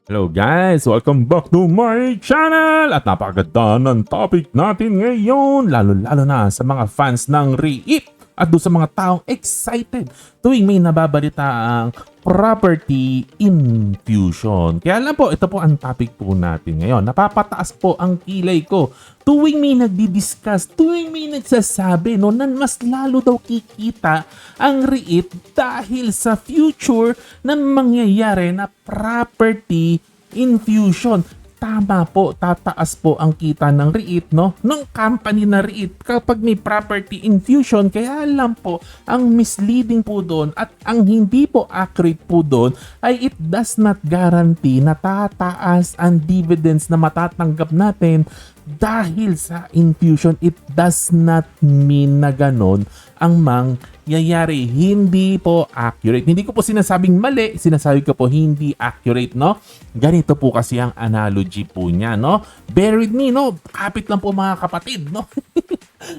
Hello guys! Welcome back to my channel! At napakaganda ng topic natin ngayon, lalo-lalo na sa mga fans ng REIT at doon sa mga taong excited tuwing may nababalita ang property infusion. Kaya lang po, ito po ang topic po natin ngayon. Napapataas po ang kilay ko tuwing may nagdi-discuss, tuwing may nagsasabi no, na mas lalo daw kikita ang REIT dahil sa future na mangyayari na property infusion. Tama po, tataas po ang kita ng REIT, no? Ng company na REIT kapag may property infusion. Kaya lang po, ang misleading po doon at ang hindi po accurate po doon ay it does not guarantee na tataas ang dividends na matatanggap natin dahil sa infusion. It does not mean na ganon ang mangyayari. Hindi po accurate. Hindi ko po sinasabing mali, sinasabi ko po hindi accurate, no? Ganito po kasi ang analogy po niya, no? Bear with me, no? Kapit lang po mga kapatid, no?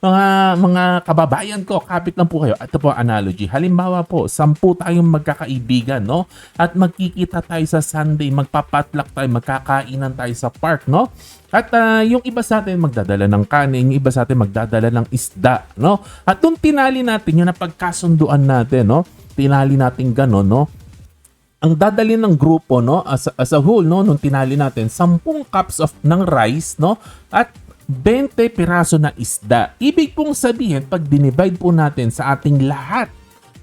mga kababayan ko, kapit lang po kayo. Ito po ang analogy. Halimbawa po, 10 tayong magkakaibigan, no? At magkikita tayo sa Sunday, magpapatlak tayo, magkakainan tayo sa park, no? At yung iba sa atin magdadala ng kanin, yung iba sa atin magdadala ng isda, no? At nung tinali natin, yung napagkasunduan natin, no? Tinali natin gano'n, no? Ang dadali ng grupo, no? As a whole, no? Nung tinali natin, 10 cups ng rice, no? At 20 piraso na isda. Ibig pong sabihin, pag dinivide po natin sa ating lahat,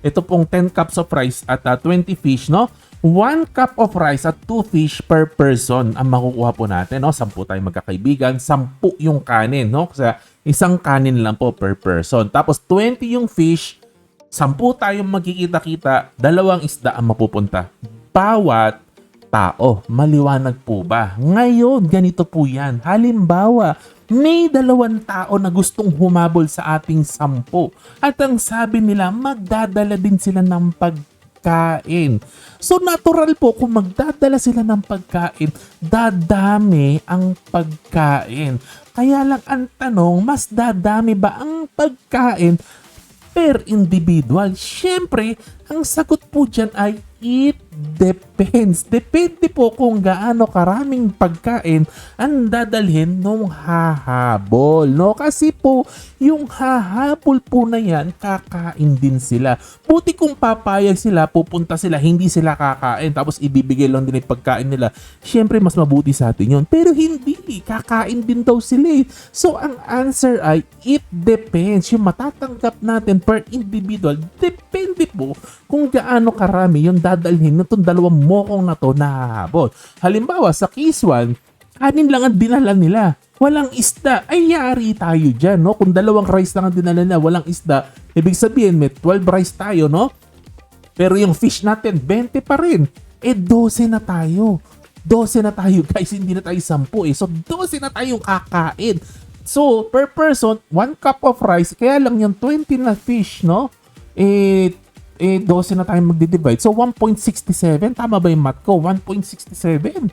ito pong 10 cups of rice at 20 fish, no? 1 cup of rice at 2 fish per person ang makukuha po natin, no? 10 tayong magkakaibigan, 10 yung kanin, no? Kasi isang kanin lang po per person. Tapos 20 yung fish, 10 tayong magkikita-kita, 2 isda ang mapupunta. Bawat tao, maliwanag po ba? Ngayon, ganito po yan. Halimbawa, may 2 tao na gustong humabol sa ating 10. At ang sabi nila, magdadala din sila ng pagkain. So natural po kung magdadala sila ng pagkain, dadami ang pagkain. Kaya lang ang tanong, mas dadami ba ang pagkain per individual? Siyempre, ang sagot po dyan ay it depends. Depende po kung gaano karaming pagkain ang dadalhin nung hahabol, no? Kasi po, yung hahabol po na yan, kakain din sila. Buti kung papayag sila, pupunta sila, hindi sila kakain, tapos ibibigay lang din yung pagkain nila. Siyempre, mas mabuti sa atin yun. Pero hindi, kakain din daw sila eh. So, ang answer ay, it depends. Yung matatanggap natin per individual, depende po kung gaano karami yung dadalhin nitong 2 mokong na to na hahabol. Halimbawa, sa case 1, kanin lang ang dinala nila. Walang isda. Ay, yari tayo dyan, no? Kung 2 rice lang ang dinala nila, walang isda, ibig sabihin, may 12 rice tayo, no? Pero yung fish natin, 20 pa rin. Eh, 12 na tayo. 12 na tayo, guys. Hindi na tayo 10 eh. So, 12 na tayong kakain. So, per person, 1 cup of rice, kaya lang yung 20 na fish, no? 12 na tayo magdi-divide. So, 1.67. Tama ba yung math ko? 1.67.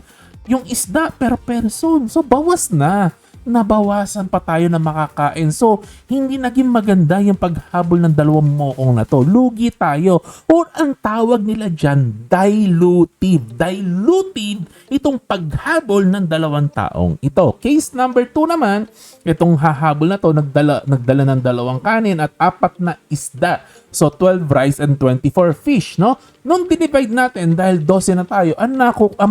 Yung isda per person. So, bawas na. Nabawasan pa tayo na makakain. So, hindi naging maganda yung paghabol ng 2 mokong na to. Lugi tayo. Or ang tawag nila dyan, dilutive. Dilutive itong paghabol ng 2 taong ito. Case number 2 naman, itong hahabol na to, nagdala ng 2 kanin at 4 na isda. So, 12 rice and 24 fish, no? Nung dinivide natin, dahil 12 na tayo, ang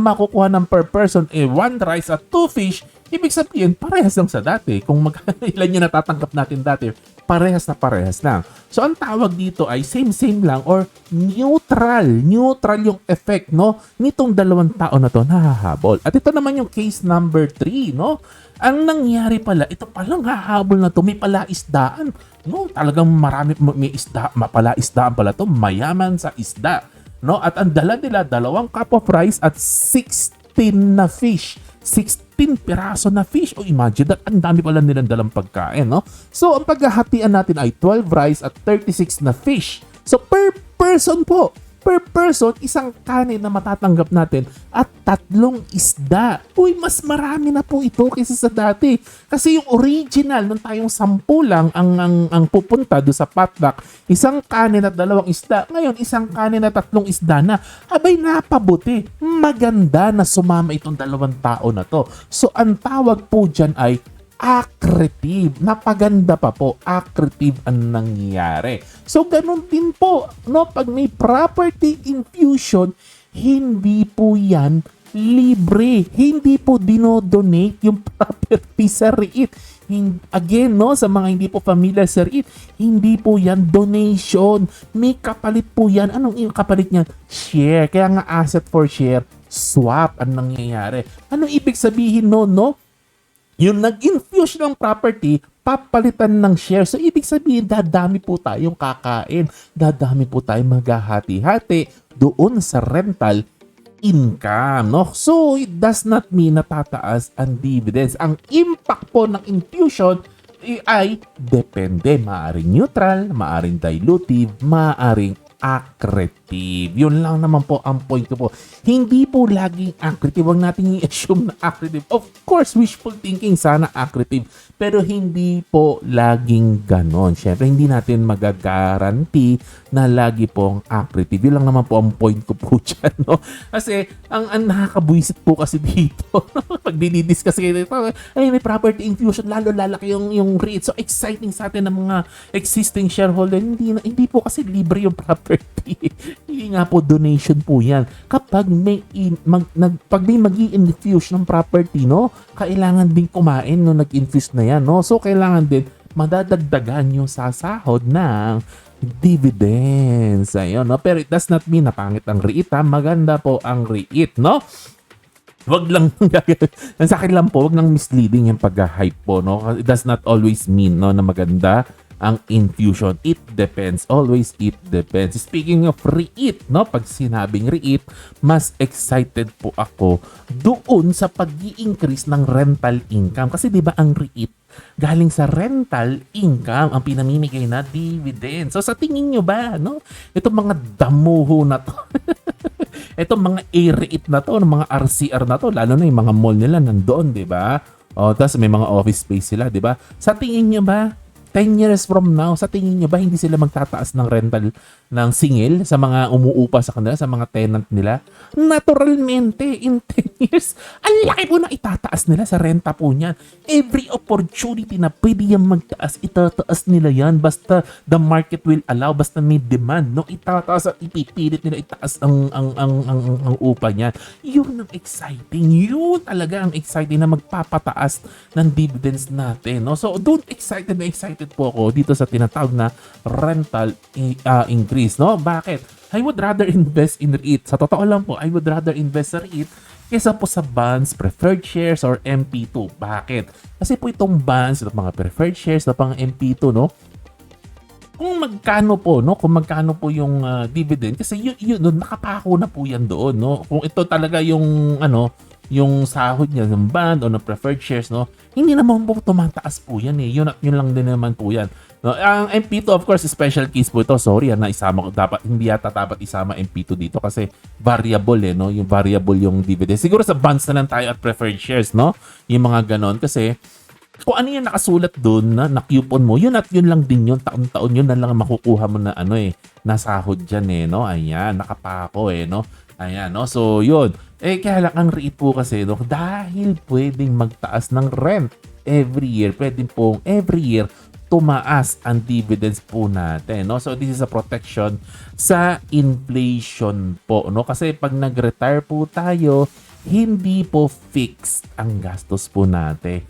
makukuha ng per person 1 rice at 2 fish, ibig sabihin, parehas lang sa dati. Kung ilan yung natatanggap natin dati, parehas lang. So, ang tawag dito ay same lang or neutral. Neutral yung effect, no? Nitong 2 tao na to nahahabol. At ito naman yung case number 3, no? Ang nangyari pala, ito palang hahabol na to, may palaisdaan. No, talagang marami, may isda, mapalaisdaan pala to, mayaman sa isda. No? At ang dala nila, 2 cup of rice at 16 na fish. 16 piraso na fish. O imagine that, ang dami pala nilang dalang pagkain. No? So, ang paghahatian natin ay 12 rice at 36 na fish. So, per person po, per person, isang kanin na matatanggap natin at 3 isda. Uy, mas marami na po ito kaysa sa dati. Kasi yung original, nung tayong 10 lang ang pupunta do sa potluck, isang kanin at 2 isda. Ngayon, isang kanin at 3 isda na. Abay, napabuti. Maganda na sumama itong 2 tao na to. So, ang tawag po dyan ay accretive. Napaganda pa po, accretive ang nangyayari. So, ganun din po, no? Pag may property infusion, hindi po yan libre. Hindi po dinodonate yung property sa REIT. Again, no, sa mga hindi po familiar sa REIT, hindi po yan donation. May kapalit po yan. Anong yung kapalit niyan? Share. Kaya nga asset for share, swap ang nangyayari. Anong ibig sabihin no? Yung nag-infuse ng property, papalitan ng share. So, ibig sabihin, dadami po tayong kakain. Dadami po tayong maghahati-hati doon sa rental income, no? So, it does not mean na tataas ang dividends. Ang impact po ng infusion ay depende. Maaring neutral, maaring dilutive, maaring accretive. Yun lang naman po ang point ko po. Hindi po laging accretive. Huwag natin i-assume na accretive. Of course, wishful thinking, sana accretive. Pero hindi po laging ganon. Siyempre, hindi natin magagaranti na lagi pong accretive. Yun lang naman po ang point ko po dyan, no? Kasi, ang nakakabuisit po kasi dito, pag dinidiscuss kayo dito, ay, may property infusion, lalo lalaki yung rate. So, exciting sa atin ng mga existing shareholder. Hindi po kasi libre yung property. Hindi nga po donation po yan. Kapag may mag-i-infuse ng property, no, kailangan din kumain no nag-infuse na yan, no? So, kailangan din madadagdagan yung sasahod ng dividends. Ayun, no? Pero it does not mean na pangit ang REIT, ha? Maganda po ang REIT, no? Wag lang, sa akin lang po, wag lang misleading yung pag-hype po, no? It does not always mean, no, na maganda ang infusion. It depends. Always it depends. Speaking of REIT, no? Pag sinabing REIT, mas excited po ako doon sa pag-i-increase ng rental income. Kasi 'di ba ang REIT galing sa rental income ang pinamimigay na dividend. So sa tingin nyo ba, no? Itong mga damuho na to, itong mga A-REIT na to, mga RCR na to, lalo na yung mga mall nila nandoon, 'di ba? O, tapos may mga office space sila, 'di ba? Sa tingin nyo ba 10 years from now, sa tingin nyo ba hindi sila magtataas ng rental ng singil sa mga umuupa sa kanila, sa mga tenant nila? Naturalmente, in 10 years, ang laki po na itataas nila sa renta po niyan. Every opportunity na pwede yan magtaas, itataas nila yan. Basta the market will allow, basta may demand, no? Itataas at ipipilit nila itaas ang upa niyan. Yun ang exciting. Yun talaga ang exciting na magpapataas ng dividends natin, no? So, don't excited po ako dito sa tinatawag na rental increase, no? Bakit? I would rather invest in REIT. Sa totoo lang po, I would rather invest sa REIT kaysa po sa bonds, preferred shares, or MP2. Bakit? Kasi po itong bonds, itong mga preferred shares, itong mga MP2, no? Kung magkano po, no? Kung magkano po yung dividend, kasi yun, nakapako na po yan doon, no? Kung ito talaga yung, yung sahod niya ng bond o ng preferred shares, no, hindi naman po tumataas po yan eh. Yun lang din naman po yan. No, ang MP2 of course special case po ito. Sorry na isama ko, dapat hindi yata dapat isama MP2 dito kasi variable no, yung variable yung dividend. Siguro sa bonds na lang tayo at preferred shares, no? Yung mga ganon kasi kung ano yung nakasulat doon na coupon mo, yun at yun lang din yun, taon-taon yun na lang makukuha mo na nasahod diyan no. Ayan, nakapako no. Ayan, no? So, yun. Kaya lang ang REIT po kasi, no? Dahil pwedeng magtaas ng rent every year, pwedeng pong every year tumaas ang dividends po natin, no? So, this is a protection sa inflation po, no? Kasi pag nag-retire po tayo, hindi po fixed ang gastos po natin.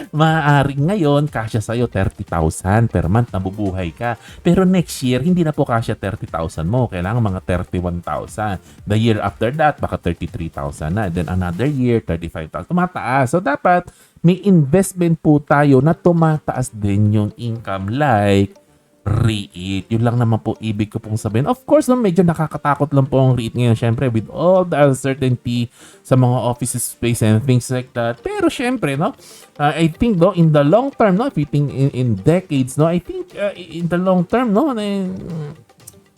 Maaaring ngayon, kasya sa'yo 30,000 per month, nabubuhay ka. Pero next year, hindi na po kasya 30,000 mo. Kailangan mga 31,000. The year after that, baka 33,000 na. Then another year, 35,000. Tumataas. So dapat may investment po tayo na tumataas din yung income like REIT. Yun lang naman po ibig ko pong sabihin. Of course, no, medyo nakakatakot lang po ang REIT ngayon. Syempre, with all the uncertainty sa mga office space and things like that. Pero syempre, no, I think, no, in the long term, no, if you think in decades, no, I think in the long term, no,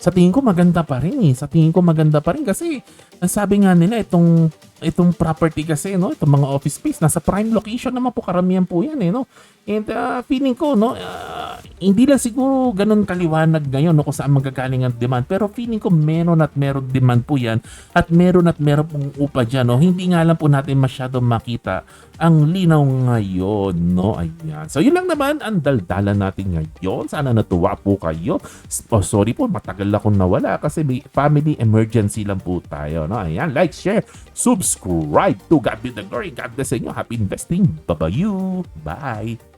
sa tingin ko maganda pa rin eh. Sa tingin ko maganda pa rin kasi ang sabi nga nila itong property kasi no, itong mga office space nasa prime location naman po karamihan po yan eh no. And feeling ko no, hindi lang siguro ganun kaliwanag ngayon no kung saan magagaling ang demand, pero feeling ko meron demand po yan at meron pong upa dyan no. Hindi nga lang po natin masyadong makita ang linaw ngayon no. Ayan. So yun lang naman ang daldalan natin ngayon. Sana natuwa po kayo. Oh, sorry po, matagal akong nawala kasi may family emergency lang po tayo no. Ayan, like, share, subscribe to God be the glory. God bless sa inyo. Happy investing. Bye-bye. Bye.